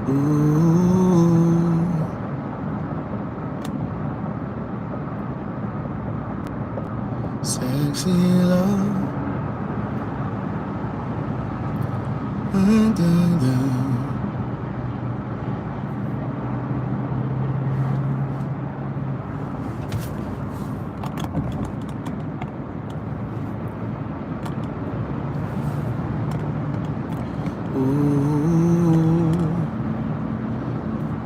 Ooh, sexy love. Dun, dun, dun. Ooh,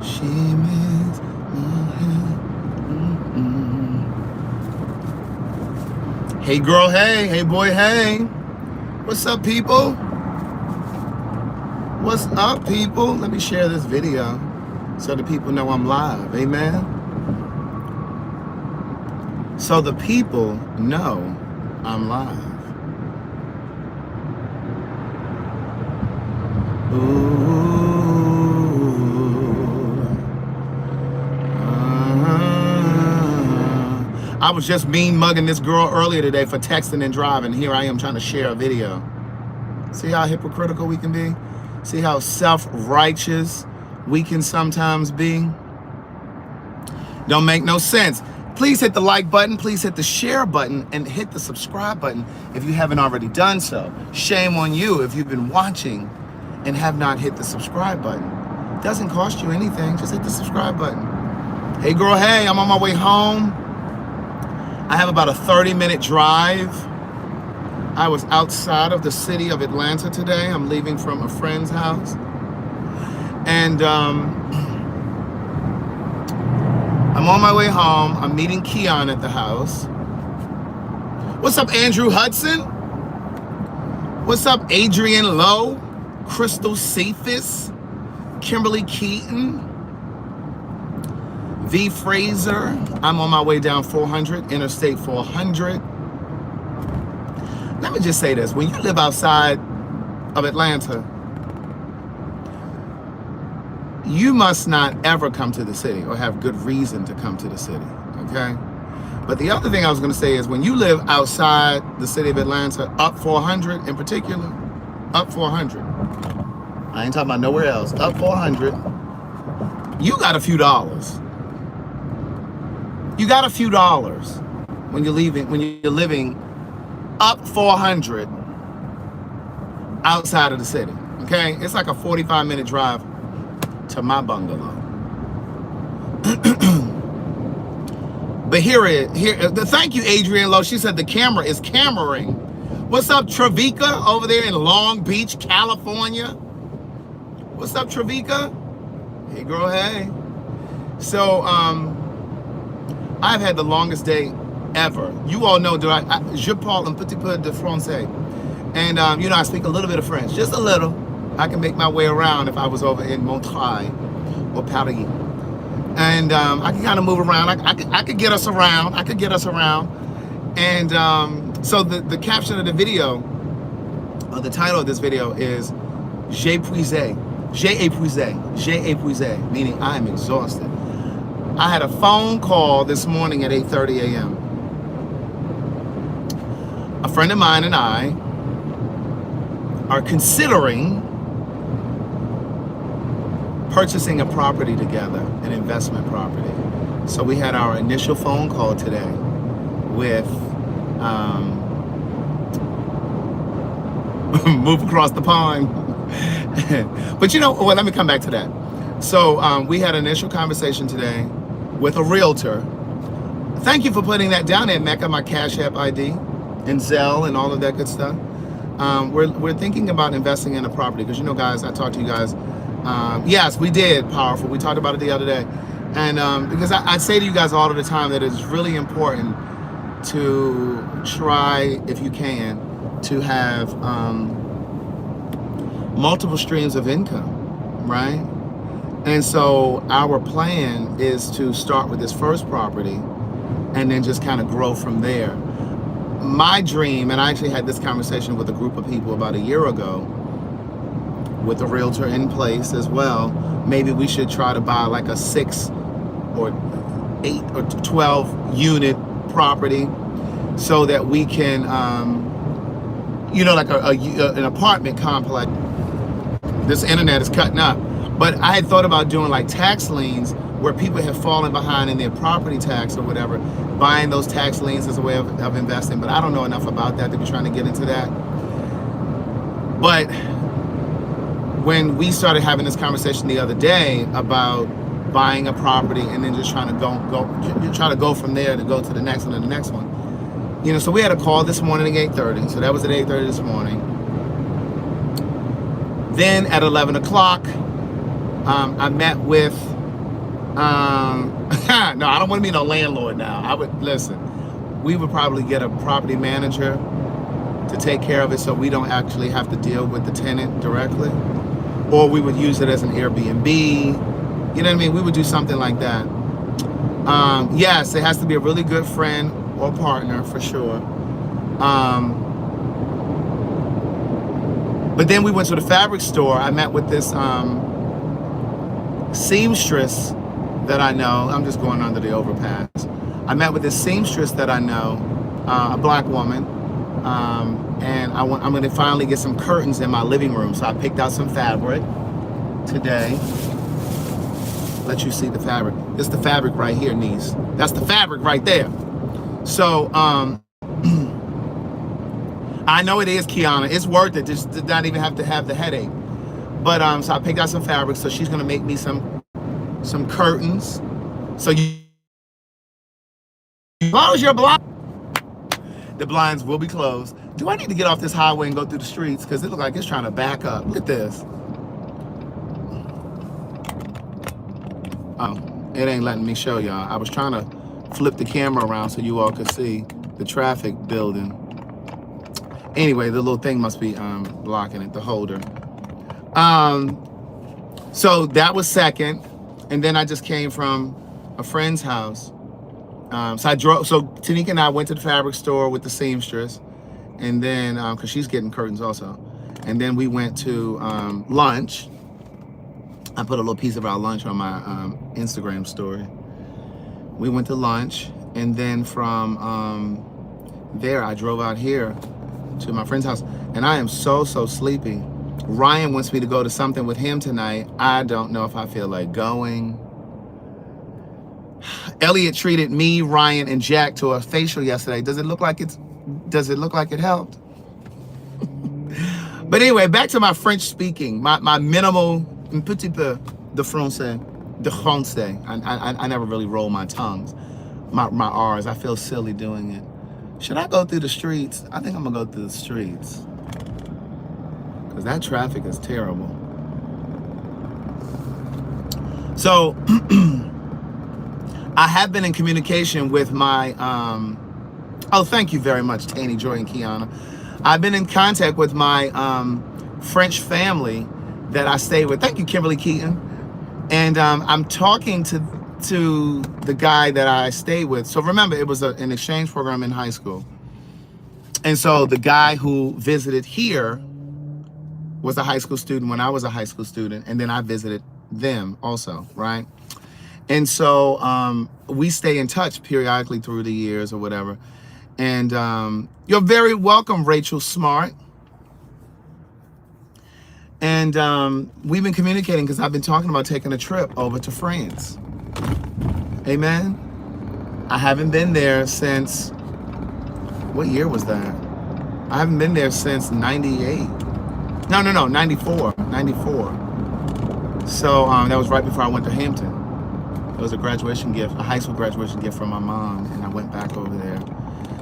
she makes my head. Hey girl, hey, hey boy, hey. What's up, people? What's up, people? Let me share this video so the people know I'm live. Amen. So the people know I'm live. I was just mean mugging this girl earlier today for texting and driving. Here I am trying to share a video. See how hypocritical we can be? See how self-righteous we can sometimes be? Don't make no sense. Please hit the like button, please hit the share button, and hit the subscribe button if you haven't already done so. Shame on you if you've been watching and have not hit the subscribe button. It doesn't cost you anything, just hit the subscribe button. Hey girl, hey, I'm on my way home. I have about a 30-minute drive. I was outside of the city of Atlanta today. I'm leaving from a friend's house. And I'm on my way home. I'm meeting Keon at the house. What's up, Andrew Hudson? What's up, Adrian Lowe? Crystal Cephas, Kimberly Keaton, V. Fraser. I'm on my way down 400, Interstate 400. Let me just say this. When you live outside of Atlanta, you must not ever come to the city or have good reason to come to the city, okay? But the other thing I was gonna say is when you live outside the city of Atlanta, up 400 in particular, up 400, I ain't talking about nowhere else. Up 400. You got a few dollars. You got a few dollars when you're living up 400 outside of the city. Okay? It's like a 45-minute drive to my bungalow. But thank you, Adrian Lowe. She said the camera is cameraing. What's up, Travika, over there in Long Beach, California? What's up, Travika? Hey, girl, hey. So, I've had the longest day ever. You all know that je parle un petit peu de français. And, you know, I speak a little bit of French, just a little. I can make my way around if I was over in Montreuil or Paris. And I can kind of move around. I could get us around. I could get us around. And so the caption of the video, or the title of this video is J'ai épuisé. J'ai épuisé, meaning I am exhausted. I had a phone call this morning at 8:30 a.m. A friend of mine and I are considering purchasing a property together, an investment property. So we had our initial phone call today with move across the pond. But you know, well, let me come back to that. So we had an initial conversation today with a realtor. Thank you for putting that down there, Mecca, my Cash App ID, and Zelle, and all of that good stuff. We're thinking about investing in a property because, you know, guys, I talked to you guys. Yes, we did, Powerful. We talked about it the other day. And because I say to you guys all of the time that it's really important to try, if you can, to have multiple streams of income, right? And so our plan is to start with this first property and then just kind of grow from there. My dream, and I actually had this conversation with a group of people about a year ago with a realtor in place as well. Maybe we should try to buy like a 6 or 8 or 12 unit property so that we can, you know, like an apartment complex. This internet is cutting up. But I had thought about doing like tax liens where people have fallen behind in their property tax or whatever, buying those tax liens as a way of investing. But I don't know enough about that to be trying to get into that. But when we started having this conversation the other day about buying a property and then just trying to go from there to go to the next one and the next one, so we had a call this morning at 8:30. So that was at 8:30 this morning. Then at 11 o'clock, I met with, no, I don't want to be no landlord now. We would probably get a property manager to take care of it so we don't actually have to deal with the tenant directly. Or we would use it as an Airbnb. You know what I mean? We would do something like that. Yes, it has to be a really good friend or partner for sure. But then we went to the fabric store. I met with this seamstress that I know. I'm just going under the overpass. I met with this seamstress that I know, a black woman, and I'm going to finally get some curtains in my living room. So I picked out some fabric today. Let you see the fabric. It's the fabric right here, niece. That's the fabric right there. So I know it is, Kiana. It's worth it. Just did not even have to have the headache. But so I picked out some fabric. So she's gonna make me some curtains. So you close your blind. The blinds will be closed. Do I need to get off this highway and go through the streets? Because it looks like it's trying to back up. Look at this. Oh, it ain't letting me show y'all. I was trying to flip the camera around so you all could see the traffic building. Anyway, the little thing must be blocking it, the holder. So that was second. And then I just came from a friend's house. So Tanika and I went to the fabric store with the seamstress. And then, because she's getting curtains also. And then we went to lunch. I put a little piece of our lunch on my Instagram story. We went to lunch. And then from there, I drove out here to my friend's house, and I am so sleepy. Ryan wants me to go to something with him tonight. I don't know if I feel like going. Elliot treated me, Ryan, and Jack to a facial yesterday. Does it look like it helped? But anyway, back to my French speaking, my minimal, un petit peu de français, I never really roll my tongues, my R's. I feel silly doing it. Should I go through the streets? I think I'm gonna go through the streets because that traffic is terrible. So I have been in communication with my, oh, thank you very much, Tanny, Joy, and Kiana. I've been in contact with my French family that I stay with. Thank you, Kimberly Keaton. And I'm talking to the guy that I stayed with. So remember, it was an exchange program in high school. And so the guy who visited here was a high school student when I was a high school student. And then I visited them also, right? And so we stay in touch periodically through the years or whatever. And you're very welcome, Rachel Smart. And we've been communicating because I've been talking about taking a trip over to France. Amen. I haven't been there since, what year was that? I haven't been there since 98. No, 94. So that was right before I went to Hampton. It was a graduation gift, a high school graduation gift from my mom, and I went back over there.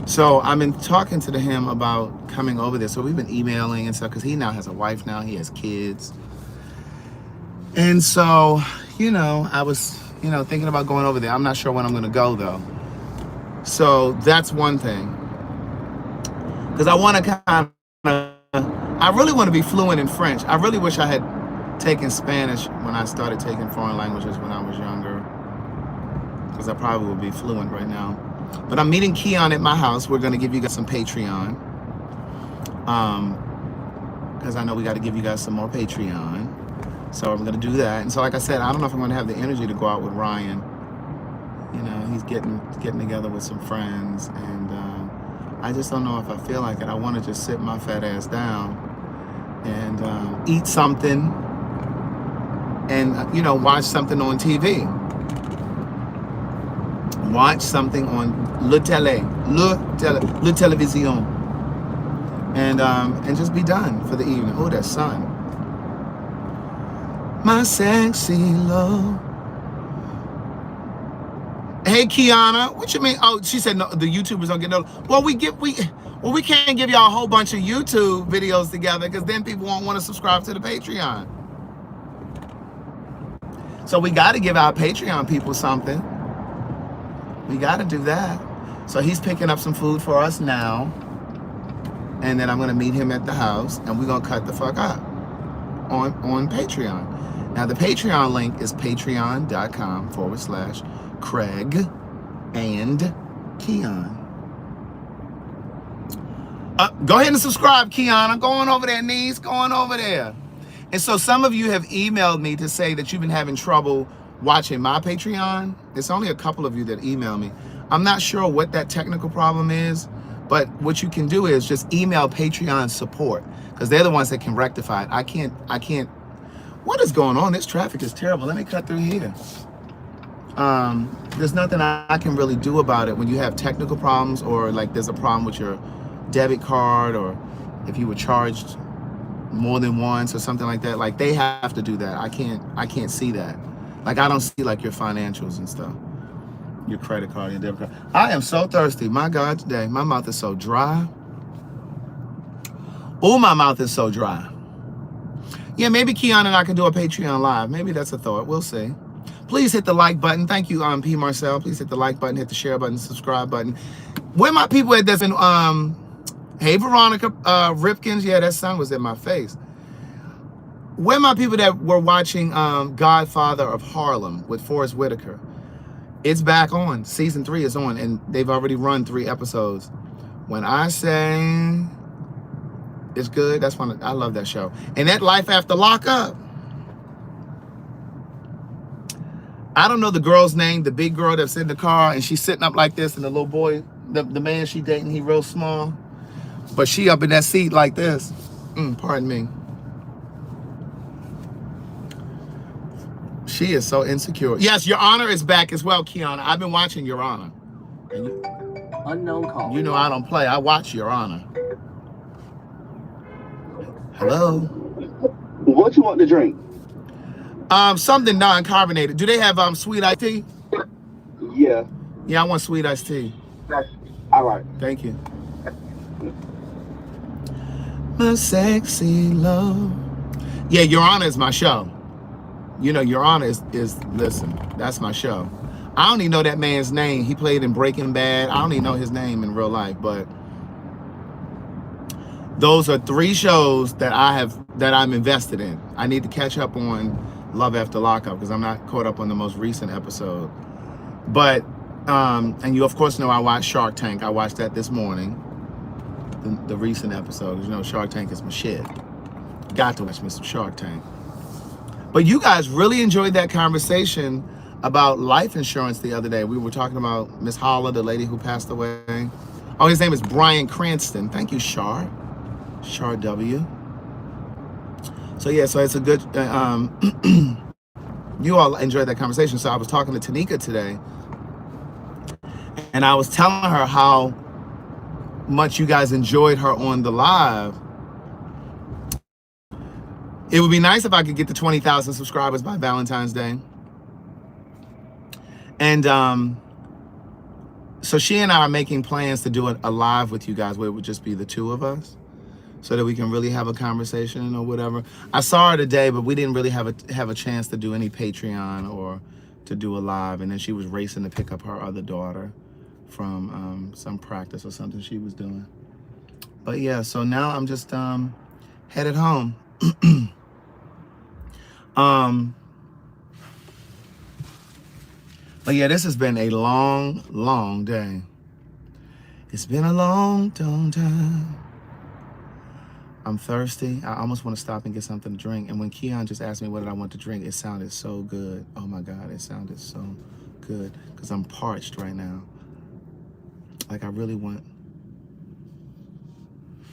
So I've been talking to him about coming over there. So we've been emailing and stuff because he now has a wife now, he has kids. And so, I was, thinking about going over there. I'm not sure when I'm going to go though. So that's one thing. Because I want to I really want to be fluent in French. I really wish I had taken Spanish when I started taking foreign languages when I was younger. Because I probably would be fluent right now. But I'm meeting Keon at my house. We're going to give you guys some Patreon. Because I know we got to give you guys some more Patreon. So I'm going to do that. And so like I said, I don't know if I'm going to have the energy to go out with Ryan. He's getting together with some friends. And I just don't know if I feel like it. I want to just sit my fat ass down and eat something and you know, watch something on TV. Watch something on le télévision, and just be done for the evening. Oh, that sun. My sexy love. Hey, Kiana, what you mean? Oh, she said no, the YouTubers don't get no. Well, we can't give y'all a whole bunch of YouTube videos together because then people won't want to subscribe to the Patreon. So we got to give our Patreon people something. We got to do that. So he's picking up some food for us now, and then I'm gonna meet him at the house, and we're gonna cut the fuck up on Patreon. Now the Patreon link is patreon.com/Craig and Keon. Go ahead and subscribe, Kiana. Go on over there, niece. Go on over there. And so some of you have emailed me to say that you've been having trouble watching my Patreon. It's only a couple of you that email me. I'm not sure what that technical problem is, but what you can do is just email Patreon support because they're the ones that can rectify it. I can't. What is going on? This traffic is terrible. Let me cut through here. There's nothing I can really do about it when you have technical problems or like there's a problem with your debit card or if you were charged more than once or something like that. Like they have to do that. I can't see that. Like I don't see like your financials and stuff. Your credit card, your debit card. I am so thirsty. My God, today. My mouth is so dry. Oh, my mouth is so dry. Yeah, maybe Keon and I can do a Patreon live. Maybe that's a thought. We'll see. Please hit the like button. Thank you, P. Marcel. Please hit the like button, hit the share button, subscribe button. Where my people at that's in, hey, Veronica Ripkins. Yeah, that sun was in my face. Where my people that were watching Godfather of Harlem with Forrest Whitaker. It's back on. Season 3 is on, and they've already run 3 episodes. When I say it's good, that's when I love that show. And that Life After Lockup. I don't know the girl's name, the big girl that's in the car, and she's sitting up like this, and the little boy, the man she dating, he real small. But she up in that seat like this. Pardon me. She is so insecure. Yes, Your Honor is back as well, Kiana. I've been watching Your Honor. And Unknown call. You know I don't play. I watch Your Honor. Hello? What you want to drink? Something non-carbonated. Do they have sweet iced tea? Yeah. Yeah, I want sweet iced tea. All right. Thank you. My sexy love. Yeah, Your Honor is my show. You know, Your Honor is listen, that's my show. I don't even know that man's name. He played in Breaking Bad. I don't even know his name in real life, but those are 3 shows that I'm invested in. I need to catch up on Love After Lockup because I'm not caught up on the most recent episode. But and you of course know I watched Shark Tank. I watched that this morning. The recent episode. You know, Shark Tank is my shit. Got to watch me some Shark Tank. But you guys really enjoyed that conversation about life insurance the other day. We were talking about Miss Holla, the lady who passed away. Oh, his name is Brian Cranston. Thank you, Shar W. So yeah, so it's a good, you all enjoyed that conversation. So I was talking to Tanika today, and I was telling her how much you guys enjoyed her on the live. It would be nice if I could get to 20,000 subscribers by Valentine's Day. And so she and I are making plans to do a live with you guys where it would just be the 2 of us so that we can really have a conversation or whatever. I saw her today, but we didn't really have a chance to do any Patreon or to do a live. And then she was racing to pick up her other daughter from some practice or something she was doing. But yeah, so now I'm just headed home. But yeah, this has been a long, long day. It's been a long, long time. I'm thirsty. I almost want to stop and get something to drink. And when Keon just asked me what did I want to drink, it sounded so good. Oh my God, it sounded so good. Because I'm parched right now. Like I really want.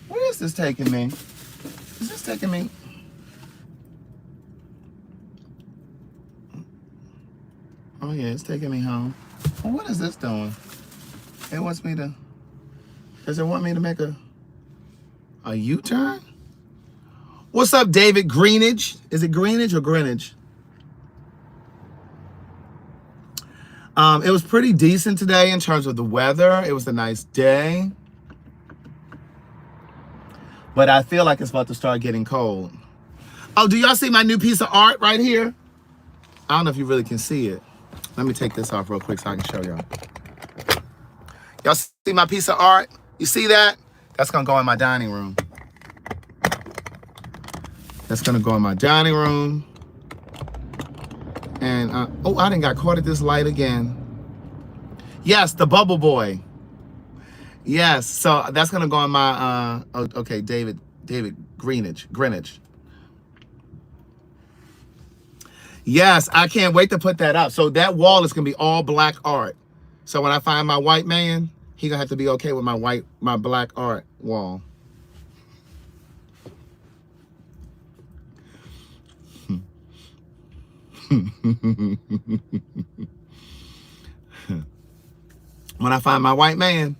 Where is this taking me? Is this taking me? Oh yeah, it's taking me home. Well, what is this doing? It wants me to, does it want me to make a U-turn? What's up, David Greenidge? Is it Greenidge or Greenwich? It was pretty decent today in terms of the weather. It was a nice day. But I feel like it's about to start getting cold. Oh, do y'all see my new piece of art right here? I don't know if you really can see it. Let me take this off real quick so I can show y'all. Y'all see my piece of art? You see that? That's gonna go in my dining room. That's gonna go in my dining room. And, oh, I done got caught at this light again. Yes, the bubble boy. Yes, so that's gonna go in my, okay, David Greenwich. Yes, I can't wait to put that up. So that wall is gonna be all black art. So when I find my white man, he gonna have to be okay with my black art wall. When I find my white man.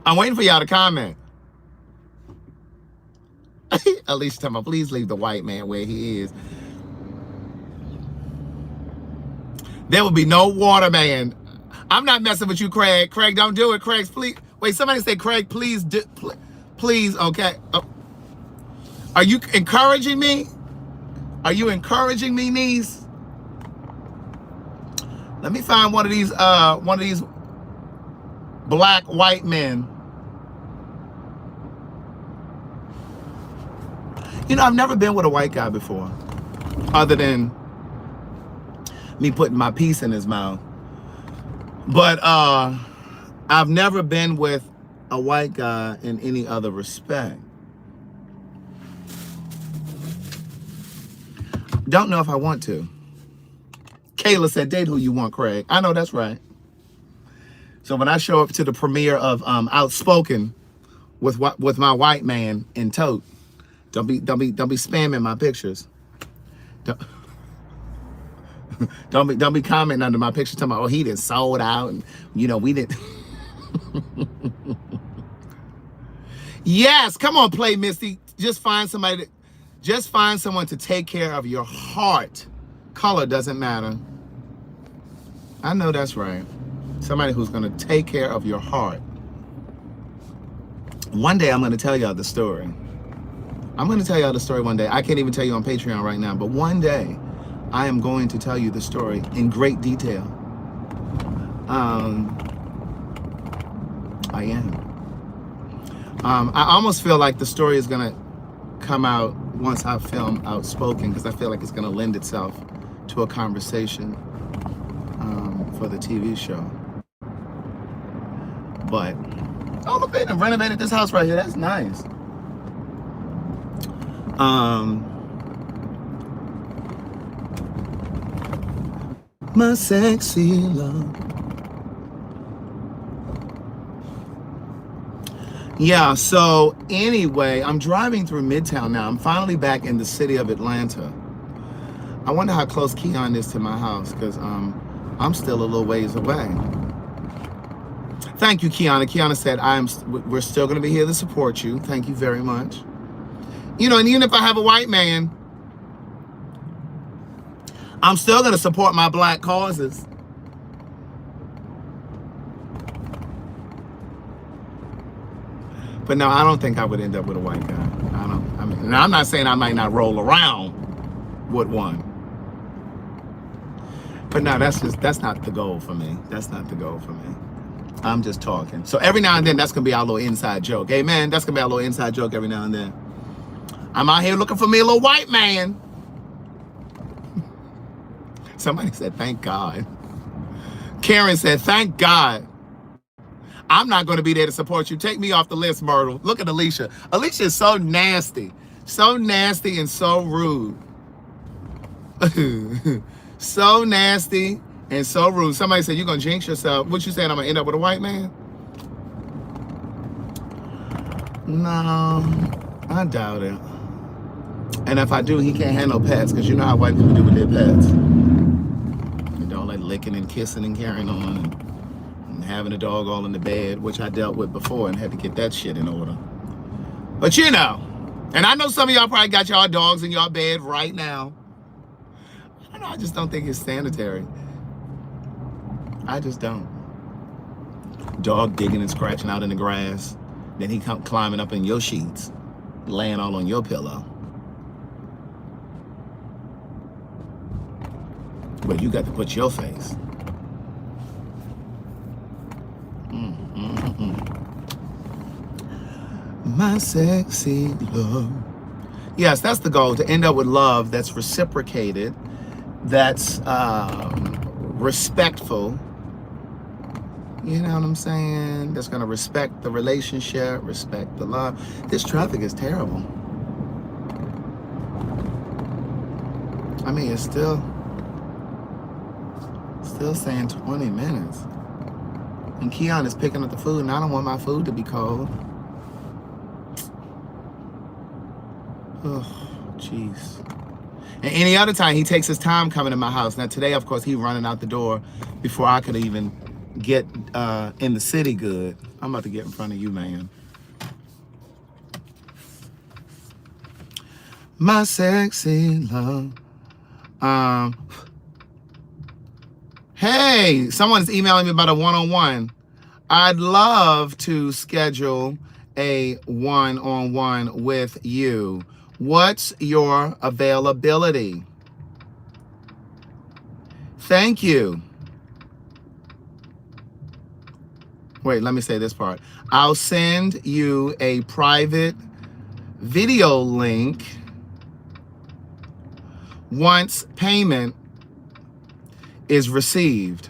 I'm waiting for y'all to comment. Alicia, tell me, please leave the white man where he is. There will be no water man. I'm not messing with you, Craig. Craig, don't do it. Craig, please. Wait, somebody say, Craig, please do. Please, okay. Oh. Are you encouraging me? Are you encouraging me, niece? Let me find one of these black white men. You know, I've never been with a white guy before, other than me putting my piece in his mouth. But I've never been with a white guy in any other respect. Don't know if I want to. Kayla said, date who you want, Craig. I know that's right. So when I show up to the premiere of Outspoken with my white man in tote, don't be spamming my pictures. Don't be commenting under my picture talking about, oh, he done sold out and you know we didn't. Yes, come on, play Misty. Just find someone to take care of your heart. Color doesn't matter. I know that's right. Somebody who's gonna take care of your heart. One day I'm gonna tell y'all the story. I'm gonna tell y'all the story one day. I can't even tell you on Patreon right now, but one day I am going to tell you the story in great detail. I am. I almost feel like the story is gonna come out once I film Outspoken, because I feel like it's gonna lend itself to a conversation for the TV show. But, oh, look, they done renovated this house right here. That's nice. My sexy love. Yeah, so anyway, I'm driving through Midtown now. I'm finally back in the city of Atlanta. I wonder how close Keon is to my house, because I'm still a little ways away. Thank you, Kiana. Kiana said, we're still going to be here to support you. Thank you very much. You know, and even if I have a white man, I'm still going to support my black causes. But no, I don't think I would end up with a white guy. Now, I'm not saying I might not roll around with one. But no, that's not the goal for me. That's not the goal for me. I'm just talking. So every now and then, that's going to be our little inside joke. Amen. That's going to be our little inside joke every now and then. I'm out here looking for me a little white man. Somebody said, thank God. Karen said, thank God. I'm not going to be there to support you. Take me off the list, Myrtle. Look at Alicia. Alicia is so nasty. So nasty and so rude. So nasty And so rude. Somebody said, you're going to jinx yourself. What you saying, I'm going to end up with a white man? No, I doubt it. And if I do, he can't handle pets, because you know how white people do with their pets. They don't like licking and kissing and carrying on and having a dog all in the bed, which I dealt with before and had to get that shit in order. But you know, and I know some of y'all probably got y'all dogs in y'all bed right now. I don't know, I just don't think it's sanitary. I just don't. Dog digging and scratching out in the grass. Then he come climbing up in your sheets, laying all on your pillow. But you got to put your face. My sexy love. Yes, that's the goal, to end up with love that's reciprocated, that's respectful. You know what I'm saying? That's going to respect the relationship, respect the love. This traffic is terrible. I mean, it's still saying 20 minutes. And Keon is picking up the food, and I don't want my food to be cold. Oh, jeez. And any other time, he takes his time coming to my house. Now, today, of course, he's running out the door before I could even get in the city good. I'm about to get in front of you, man. My sexy love. Hey, someone's emailing me about a one-on-one. I'd love to schedule a one-on-one with you. What's your availability? Thank you. Wait, let me say this part. I'll send you a private video link once payment is received.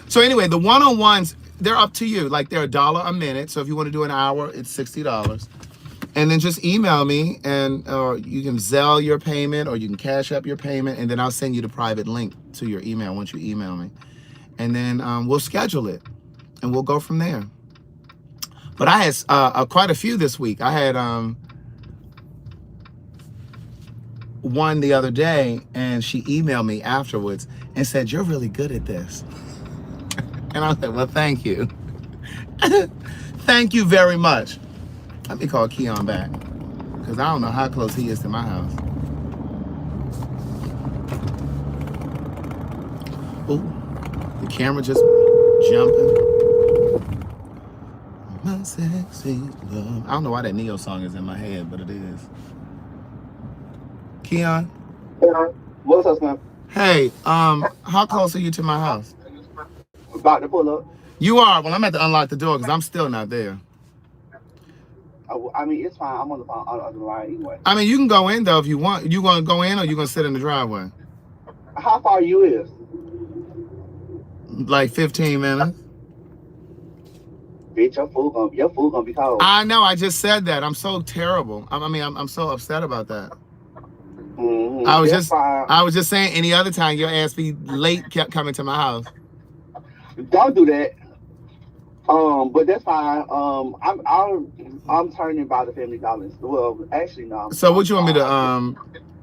So anyway, the one-on-ones, they're up to you. Like, they're $1 a minute. So if you want to do an hour, it's $60. And then just email me, and you can Zelle your payment, or you can Cash App your payment, and then I'll send you the private link to your email once you email me. And then we'll schedule it, and we'll go from there. But I had quite a few this week. I had one the other day, and she emailed me afterwards and said, "You're really good at this." And I was like, well, thank you. Thank you very much. Let me call Keon back, because I don't know how close he is to my house. Ooh, the camera just jumping. My sexy love. I don't know why that Neo song is in my head, but it is. Keon? What's up, man? Hey, how close are you to my house? About to pull up. You are? Well, I'm at to unlock the door because I'm still not there. I mean, it's fine. I'm on the phone, on the line anyway. I mean, you can go in, though, if you want. You going to go in, or you going to sit in the driveway? How far you is? Like 15 minutes. Bitch, your food gonna be cold. I know. I just said that. I'm so terrible. I'm so upset about that. Mm-hmm. I was just saying, any other time your ass be late, kept coming to my house. Don't do that. But that's fine. I'm turning by the $family dollars. Well, actually, no. So what you want me to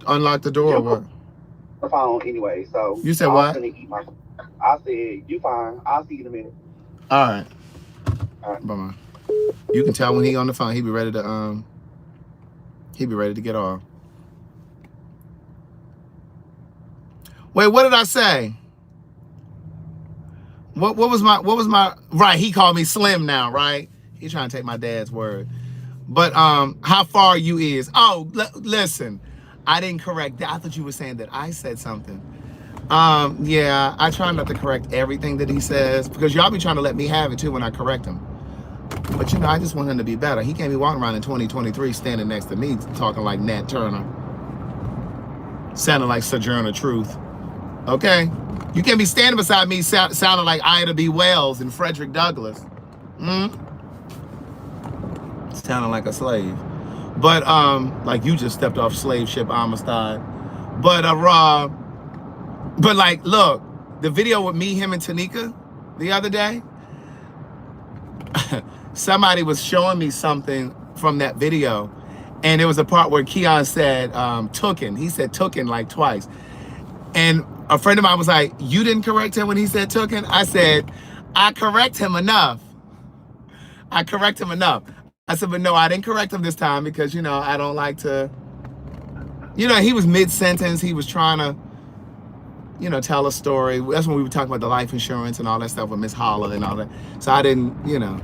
unlock the door or what? The phone anyway. So you said what? I said you fine. I'll see you in a minute. All right. All right. Bye-bye. You can tell when he on the phone. He be ready to get off. Wait, what did I say? What was my right? He called me Slim now, right? He's trying to take my dad's word. But how far you is? Oh, listen, I didn't correct that. I thought you were saying that I said something. Yeah, I try not to correct everything that he says, because y'all be trying to let me have it too when I correct him. But you know, I just want him to be better. He can't be walking around in 2023 standing next to me talking like Nat Turner, sounding like Sojourner Truth. Okay? You can't be standing beside me sounding like Ida B. Wells and Frederick Douglass. Sounding like a slave. But like you just stepped off slave ship Amistad. But but like look, the video with me, him, and Tanika the other day, somebody was showing me something from that video, and there was a part where Keon said tooken. He said tooken like twice. And a friend of mine was like, you didn't correct him when he said tooken? I said, I correct him enough. I correct him enough. I said, but no, I didn't correct him this time because, you know, I don't like to, you know, he was mid-sentence. He was trying to, you know, tell a story. That's when we were talking about the life insurance and all that stuff with Miss Holla and all that. So I didn't, you know.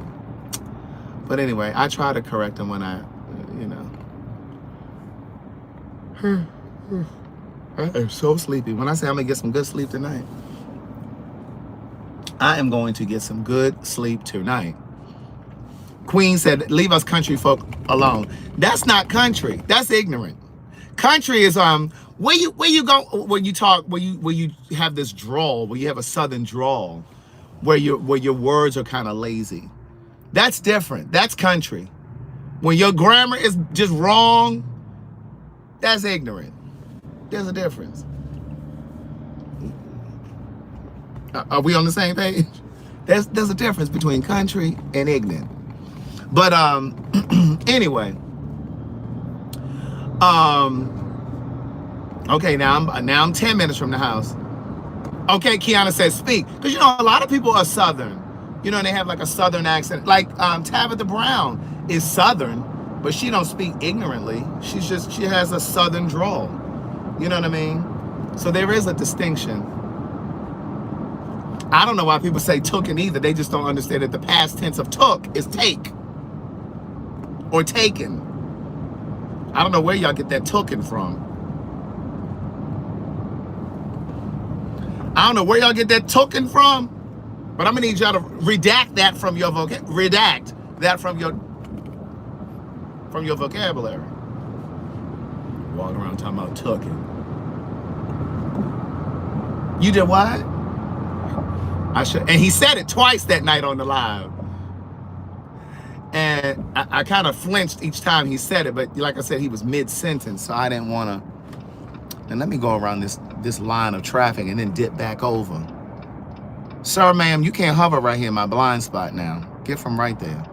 But anyway, I try to correct him when I, you know. I am so sleepy. When I say I'm going to get some good sleep tonight, I am going to get some good sleep tonight. Queen said, leave us country folk alone. That's not country. That's ignorant. Country is where you go when you talk, where you have this drawl, where you have a southern drawl, where your words are kind of lazy. That's different. That's country. When your grammar is just wrong, that's ignorant. There's a difference. Are we on the same page? There's a difference between country and ignorant. But anyway, okay, now I'm 10 minutes from the house. Okay, Kiana says speak, because you know a lot of people are Southern. You know, they have like a Southern accent. Like Tabitha Brown is Southern, but she don't speak ignorantly. She has a Southern drawl. You know what I mean? So there is a distinction. I don't know why people say tooken either. They just don't understand that the past tense of took is take or taken. I don't know where y'all get that tooken from. I don't know where y'all get that tooken from, but I'm gonna need y'all to redact that from your redact that from your vocabulary. Walking around talking about tooken. You did what? I should, and he said it twice that night on the live. And I kind of flinched each time he said it, but like I said, he was mid-sentence, so I didn't want to. And let me go around this line of traffic and then dip back over. Sir, ma'am, you can't hover right here in my blind spot now. Get from right there.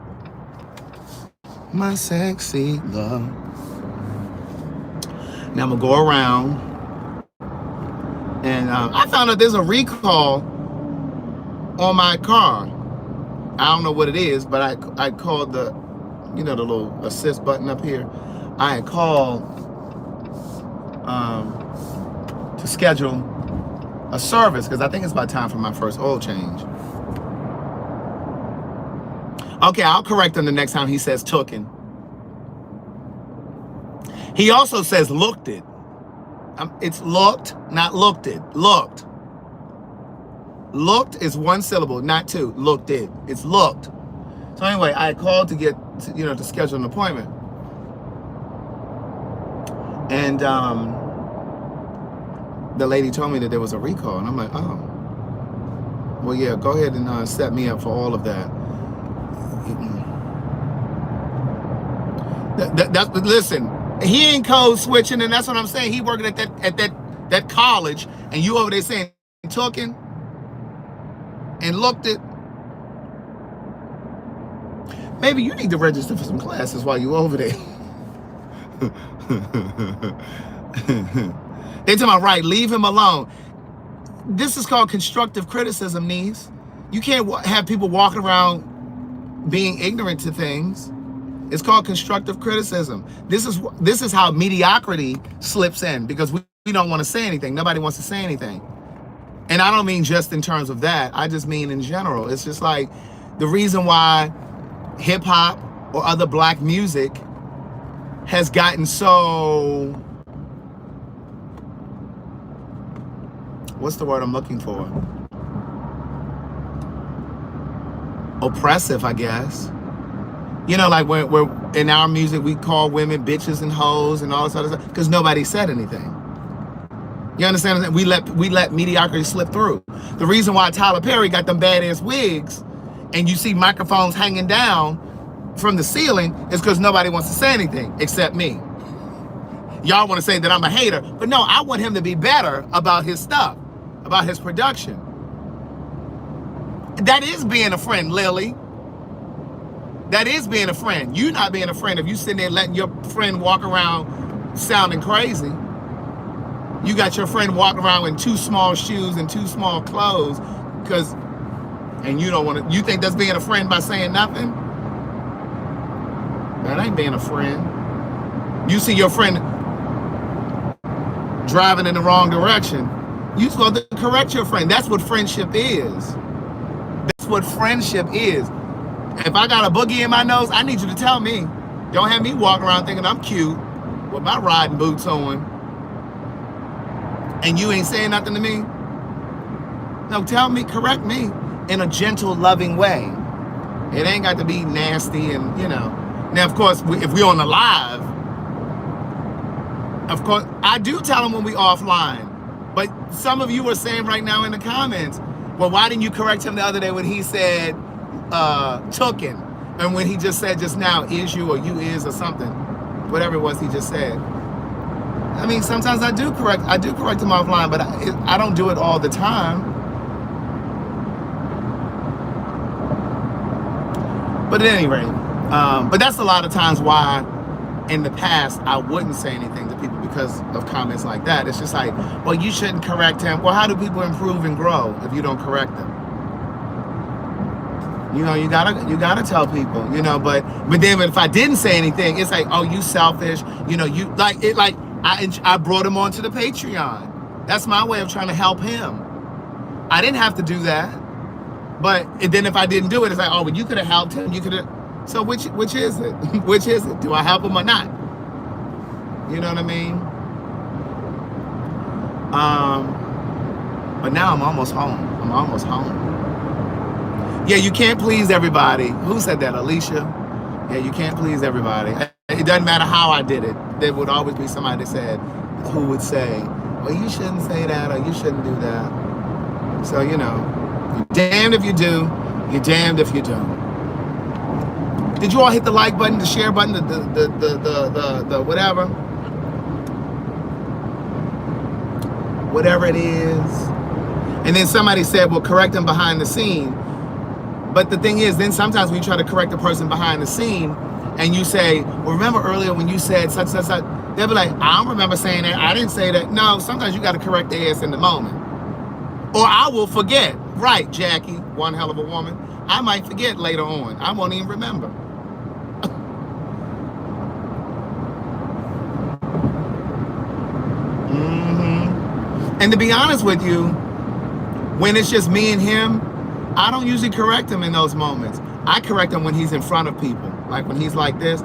My sexy love. Now I'm going to go around. And I found out there's a recall on my car. I don't know what it is, but I called the, you know, the little assist button up here. I had called to schedule a service because I think it's about time for my first oil change. Okay, I'll correct him the next time he says tooken. He also says looked it. It's looked, not looked it. Looked. Looked is one syllable, not two. Looked it. It's looked. So anyway, I called to get, to schedule an appointment. And the lady told me that there was a recall. And I'm like, oh. Well, yeah, go ahead and set me up for all of that. Listen, he ain't code switching, and that's what I'm saying. He working at that college, and you over there saying tooken and looked it. Maybe you need to register for some classes while you over there. They talking about, right, leave him alone. This is called constructive criticism, niece. You can't have people walking around being ignorant to things. It's called constructive criticism. This is how mediocrity slips in, because we don't want to say anything. Nobody wants to say anything. And I don't mean just in terms of that. I just mean in general. It's just like the reason why hip hop or other black music has gotten so, what's the word I'm looking for? Oppressive, I guess. You know, like we're in our music, we call women bitches and hoes and all this other stuff because nobody said anything. You understand? We let mediocrity slip through. The reason why Tyler Perry got them badass wigs and you see microphones hanging down from the ceiling is because nobody wants to say anything except me. Y'all want to say that I'm a hater, but no, I want him to be better about his stuff, about his production. That is being a friend, Lily. That is being a friend. You not being a friend if you sitting there letting your friend walk around sounding crazy. You got your friend walking around in 2 small shoes and 2 small clothes and you don't want to, you think that's being a friend by saying nothing? That ain't being a friend. You see your friend driving in the wrong direction, you supposed to correct your friend. That's what friendship is. That's what friendship is. If I got a boogie in my nose, I need you to tell me. Don't have me walking around thinking I'm cute with my riding boots on and you ain't saying nothing to me. No, tell me, correct me in a gentle, loving way. It ain't got to be nasty and, Now, of course, if we're on the live, of course, I do tell them when we offline. But some of you are saying right now in the comments, well, why didn't you correct him the other day when he said tooken? And when he just said just now, is you or you is or something. Whatever it was he just said. I mean, sometimes I do correct him offline, but I don't do it all the time. But at any rate, but that's a lot of times why in the past I wouldn't say anything to people because of comments like that. It's just like, well, you shouldn't correct him. Well, how do people improve and grow if you don't correct them? You gotta tell people, but then if I didn't say anything, it's like, oh, you selfish, I brought him onto the Patreon. That's my way of trying to help him. I didn't have to do that. But then if I didn't do it, it's like, oh, well, you could have helped him. You could have. So which is it? Which is it? Do I help him or not? You know what I mean? But now I'm almost home. Yeah, you can't please everybody. Who said that? Alicia? Yeah, you can't please everybody. It doesn't matter how I did it. There would always be somebody that said, who would say, well, you shouldn't say that or you shouldn't do that. So, you're damned if you do, you're damned if you don't. Did you all hit the like button, the share button, the whatever? Whatever it is. And then somebody said, well, correct them behind the scene. But the thing is, then sometimes when you try to correct the person behind the scene and you say, well, remember earlier when you said such, they'll be like, I don't remember saying that. I didn't say that. No, sometimes you got to correct their ass in the moment. Or I will forget. Right, Jackie, one hell of a woman. I might forget later on. I won't even remember. And to be honest with you, when it's just me and him, I don't usually correct him in those moments. I correct him when he's in front of people, like when he's like this.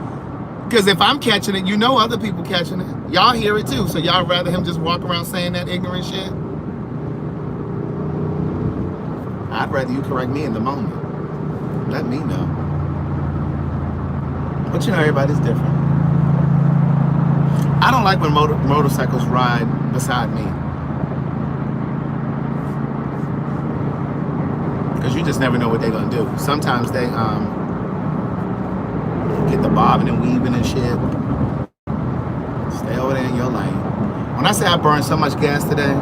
Because if I'm catching it, other people catching it. Y'all hear it too, so y'all rather him just walk around saying that ignorant shit? I'd rather you correct me in the moment. Let me know. But everybody's different. I don't like when motorcycles ride beside me. Because you just never know what they're going to do. Sometimes they get the bobbing and weaving and shit. Stay over there in your lane. When I say I burned so much gas today,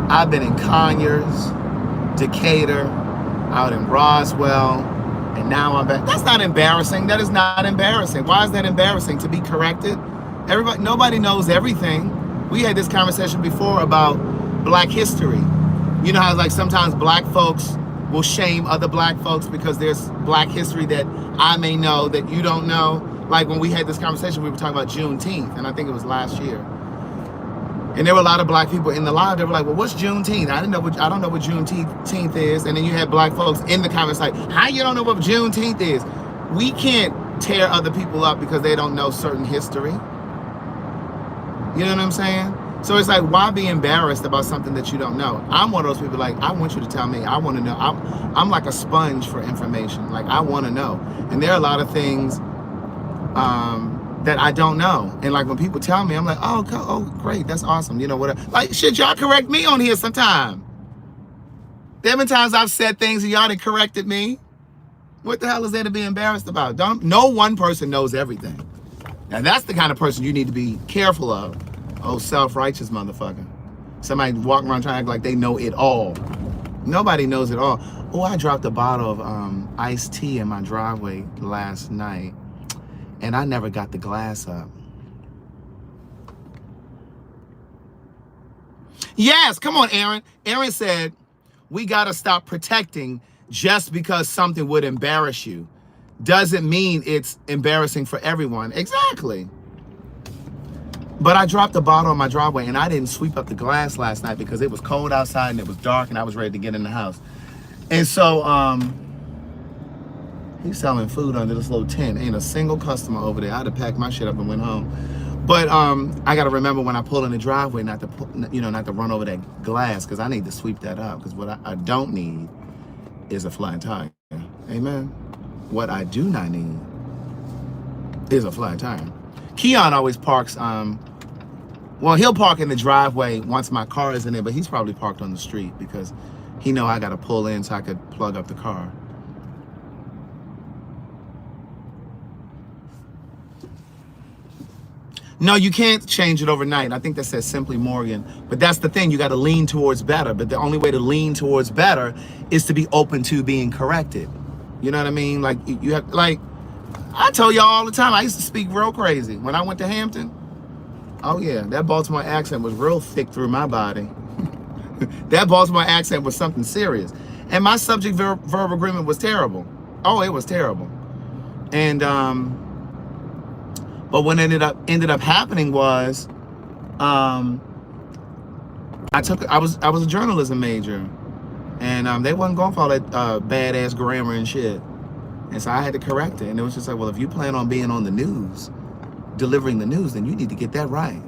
I've been in Conyers, Decatur, out in Roswell, and now I'm back. That's not embarrassing. That is not embarrassing. Why is that embarrassing? To be corrected? Nobody knows everything. We had this conversation before about Black history. You know how like sometimes Black folks will shame other Black folks because there's Black history that I may know that you don't know. Like when we had this conversation, we were talking about Juneteenth, and I think it was last year. And there were a lot of Black people in the live. They were like, well, what's Juneteenth? I don't know what Juneteenth is. And then you had Black folks in the comments like, how you don't know what Juneteenth is? We can't tear other people up because they don't know certain history. You know what I'm saying? So it's like, why be embarrassed about something that you don't know? I'm one of those people like, I want you to tell me. I want to know. I'm like a sponge for information. Like, I want to know. And there are a lot of things that I don't know. And like when people tell me, I'm like, oh, great. That's awesome. You know what? Like, shit, y'all correct me on here sometime. There have been times I've said things and y'all done corrected me. What the hell is there to be embarrassed about? No one person knows everything. Now that's the kind of person you need to be careful of. Oh, self-righteous motherfucker. Somebody walking around trying to act like they know it all. Nobody knows it all. Oh, I dropped a bottle of iced tea in my driveway last night, and I never got the glass up. Yes, come on, Aaron. Aaron said, we got to stop protecting just because something would embarrass you. Doesn't mean it's embarrassing for everyone. Exactly. But I dropped a bottle in my driveway, and I didn't sweep up the glass last night because it was cold outside and it was dark and I was ready to get in the house. And so he's selling food under this little tent. Ain't a single customer over there. I had to pack my shit up and went home. But I got to remember when I pull in the driveway not to run over that glass, because I need to sweep that up, because what I don't need is a flat tire. Amen. What I do not need is a flat tire. Keon always parks, well, he'll park in the driveway once my car is in there, but he's probably parked on the street because he know I got to pull in so I could plug up the car. No, you can't change it overnight. I think that says Simply Morgan. But that's the thing. You got to lean towards better. But the only way to lean towards better is to be open to being corrected. You know what I mean? Like, you have, like, I tell y'all all the time, I used to speak real crazy. When I went to Hampton, oh yeah, that Baltimore accent was real thick through my body. That Baltimore accent was something serious. And my subject verb agreement was terrible. Oh, it was terrible. And, but what ended up happening was, I was a journalism major, and they wasn't going for all that badass grammar and shit. And so I had to correct it. And it was just like, well, if you plan on being on the news, delivering the news, then you need to get that right.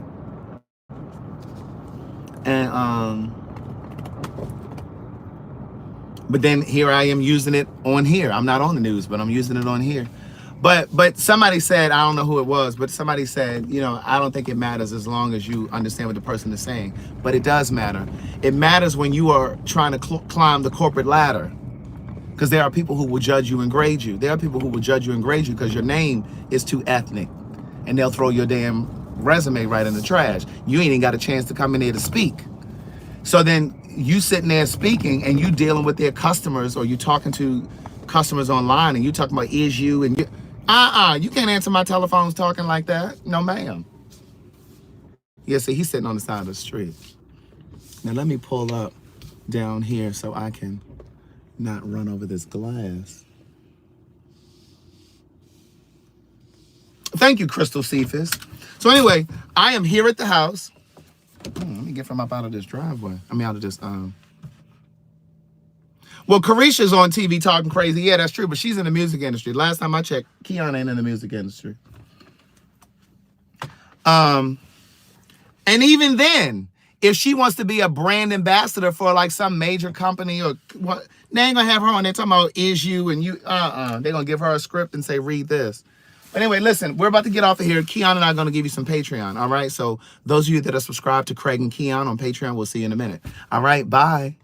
And but then here I am using it on here. I'm not on the news, but I'm using it on here. But somebody said, I don't know who it was, but somebody said, you know, I don't think it matters as long as you understand what the person is saying. But it does matter. It matters when you are trying to climb the corporate ladder. Because there are people who will judge you and grade you. There are people who will judge you and grade you because your name is too ethnic. And they'll throw your damn resume right in the trash. You ain't even got a chance to come in there to speak. So then you sitting there speaking and you dealing with their customers, or you talking to customers online and you talking about is you and you. You can't answer my telephones talking like that. No, ma'am. Yeah, see, he's sitting on the side of the street. Now let me pull up down here so I can not run over this glass. Thank you, Crystal Cephas. So anyway, I am here at the house. Let me get from up out of this driveway. I mean, out of this, Well, Carisha's on TV talking crazy. Yeah, that's true, but she's in the music industry. Last time I checked, Keon ain't in the music industry. And even then, if she wants to be a brand ambassador for like some major company or what, they ain't gonna have her on there talking about is you and you. They're gonna give her a script and say, read this. But anyway, listen, we're about to get off of here. Keon and I are gonna give you some Patreon. All right. So those of you that are subscribed to Craig and Keon on Patreon, we'll see you in a minute. All right. Bye.